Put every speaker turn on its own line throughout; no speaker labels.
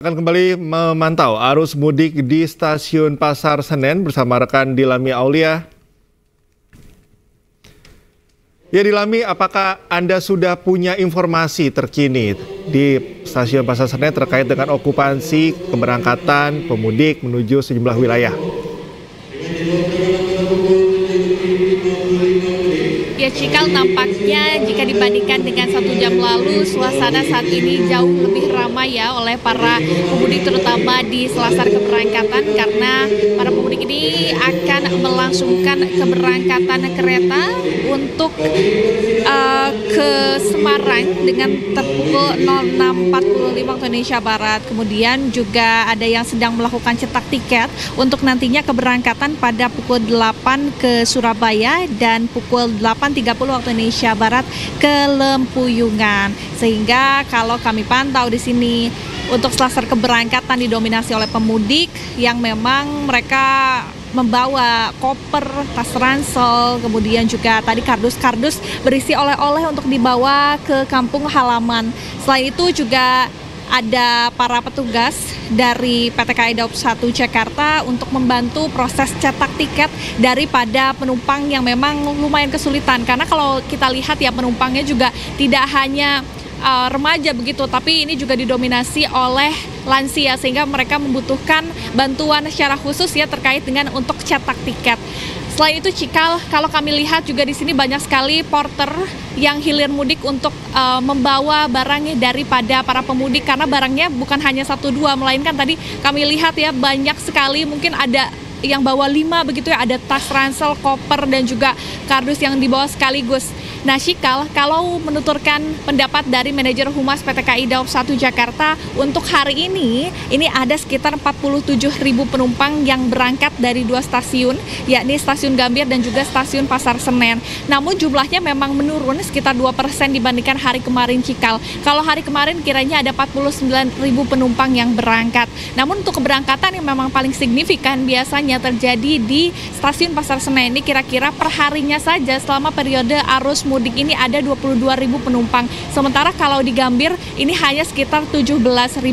Akan kembali memantau arus mudik di Stasiun Pasar Senen bersama rekan Dilami Aulia. Ya Dilami, apakah Anda sudah punya informasi terkini di Stasiun Pasar Senen terkait dengan okupansi keberangkatan pemudik menuju sejumlah wilayah?
Ya Cikal, nampaknya jika dibandingkan dengan 1 jam lalu, suasana saat ini jauh lebih ramai ya oleh para pemudik, terutama di selasar keberangkatan, karena para pemudik ini akan melangsungkan keberangkatan kereta untuk ke Semarang dengan pukul 06.45 waktu Indonesia Barat. Kemudian juga ada yang sedang melakukan cetak tiket untuk nantinya keberangkatan pada pukul 8 ke Surabaya dan pukul 8.30 waktu Indonesia Barat ke Lempuyungan. Sehingga kalau kami pantau di sini untuk selasar keberangkatan didominasi oleh pemudik yang memang mereka membawa koper, tas ransel, kemudian juga tadi kardus-kardus berisi oleh-oleh untuk dibawa ke kampung halaman. Selain itu juga ada para petugas dari PT KAI Daob 1 Jakarta untuk membantu proses cetak tiket daripada penumpang yang memang lumayan kesulitan. Karena kalau kita lihat ya, penumpangnya juga tidak hanya remaja begitu, tapi ini juga didominasi oleh lansia, sehingga mereka membutuhkan bantuan secara khusus ya terkait dengan untuk cetak tiket. Selain itu Cikal, kalau kami lihat juga di sini banyak sekali porter yang hilir mudik untuk membawa barangnya daripada para pemudik, karena barangnya bukan hanya 1-2, melainkan tadi kami lihat ya banyak sekali, mungkin ada yang bawa 5 begitu ya, ada tas ransel, koper dan juga kardus yang dibawa sekaligus. Nah Cikal, kalau menuturkan pendapat dari manajer Humas PT KAI Daob 1 Jakarta, untuk hari ini ada sekitar 47.000 penumpang yang berangkat dari 2 stasiun, yakni Stasiun Gambir dan juga Stasiun Pasar Senen. Namun jumlahnya memang menurun sekitar 2% dibandingkan hari kemarin Cikal. Kalau hari kemarin kiranya ada 49.000 penumpang yang berangkat. Namun untuk keberangkatan yang memang paling signifikan biasanya terjadi di Stasiun Pasar Senen ini, kira-kira perharinya saja selama periode arus mudik ini ada 22.000 penumpang. Sementara kalau di Gambir ini hanya sekitar 17.000.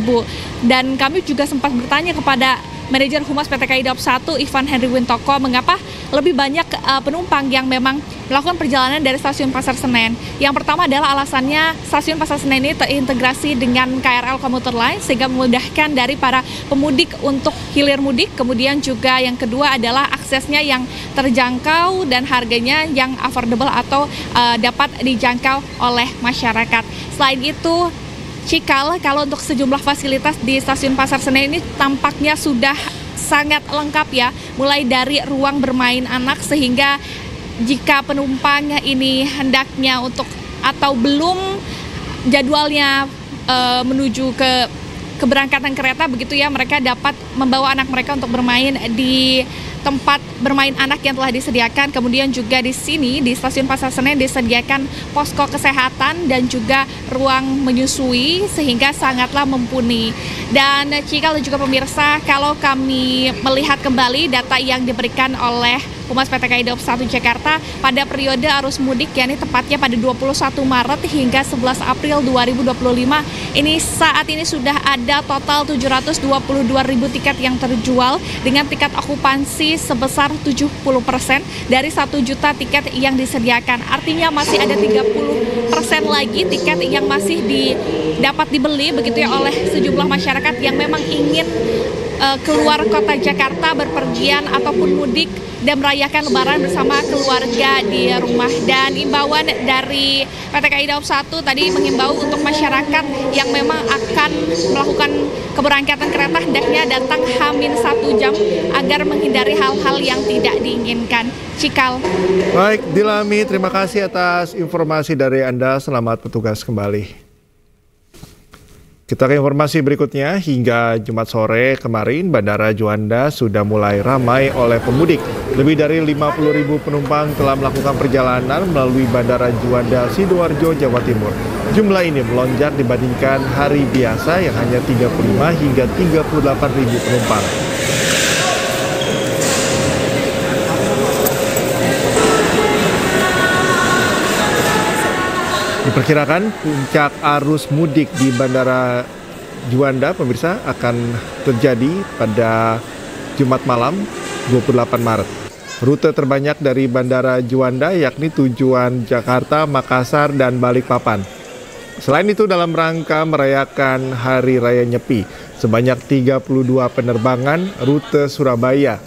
Dan kami juga sempat bertanya kepada manajer Humas PT KAI Daob 1 Ivan Henry Wintoko, mengapa lebih banyak penumpang yang memang melakukan perjalanan dari Stasiun Pasar Senen. Yang pertama adalah alasannya Stasiun Pasar Senen ini terintegrasi dengan KRL Komuter Line sehingga memudahkan dari para pemudik untuk hilir mudik. Kemudian juga yang kedua adalah aksesnya yang terjangkau dan harganya yang affordable atau dapat dijangkau oleh masyarakat. Selain itu Cikal, kalau untuk sejumlah fasilitas di Stasiun Pasar Senen ini tampaknya sudah sangat lengkap ya, mulai dari ruang bermain anak, sehingga jika penumpang ini hendaknya untuk atau belum jadwalnya menuju ke keberangkatan kereta begitu ya, mereka dapat membawa anak mereka untuk bermain di tempat bermain anak yang telah disediakan. Kemudian juga di sini di Stasiun Pasar Senen disediakan posko kesehatan dan juga ruang menyusui, sehingga sangatlah mumpuni. Dan Cikal dan juga pemirsa, kalau kami melihat kembali data yang diberikan oleh Humas PT KAI Daob 1 Jakarta pada periode arus mudik, yakni tepatnya pada 21 Maret hingga 11 April 2025, ini saat ini sudah ada total 722.000 tiket yang terjual dengan tingkat okupansi sebesar 70% dari 1 juta tiket yang disediakan. Artinya masih ada 30% lagi tiket yang masih dapat dibeli begitu ya oleh sejumlah masyarakat yang memang ingin keluar kota Jakarta, berpergian ataupun mudik dan merayakan Lebaran bersama keluarga di rumah. Dan imbauan dari PT KAI Daob 1 tadi mengimbau untuk masyarakat yang memang akan melakukan keberangkatan kereta hendaknya datang H-1 jam agar menghindari hal-hal yang tidak diinginkan. Cikal.
Baik, Dilami, terima kasih atas informasi dari Anda. Selamat bertugas kembali. Kita ke informasi berikutnya. Hingga Jumat sore kemarin, Bandara Juanda sudah mulai ramai oleh pemudik. Lebih dari 50.000 penumpang telah melakukan perjalanan melalui Bandara Juanda Sidoarjo, Jawa Timur. Jumlah ini melonjak dibandingkan hari biasa yang hanya 35 hingga 38.000 penumpang. Diperkirakan puncak arus mudik di Bandara Juanda pemirsa akan terjadi pada Jumat malam 28 Maret. Rute terbanyak dari Bandara Juanda yakni tujuan Jakarta, Makassar, dan Balikpapan. Selain itu dalam rangka merayakan Hari Raya Nyepi, sebanyak 32 penerbangan rute Surabaya,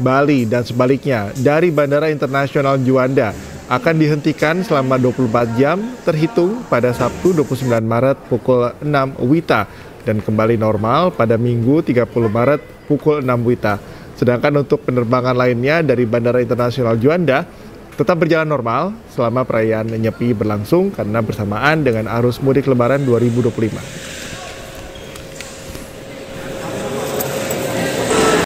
Bali, dan sebaliknya dari Bandara Internasional Juanda akan dihentikan selama 24 jam terhitung pada Sabtu 29 Maret pukul 6 WITA dan kembali normal pada Minggu 30 Maret pukul 6 WITA. Sedangkan untuk penerbangan lainnya dari Bandara Internasional Juanda tetap berjalan normal selama perayaan Nyepi berlangsung karena bersamaan dengan arus mudik Lebaran 2025.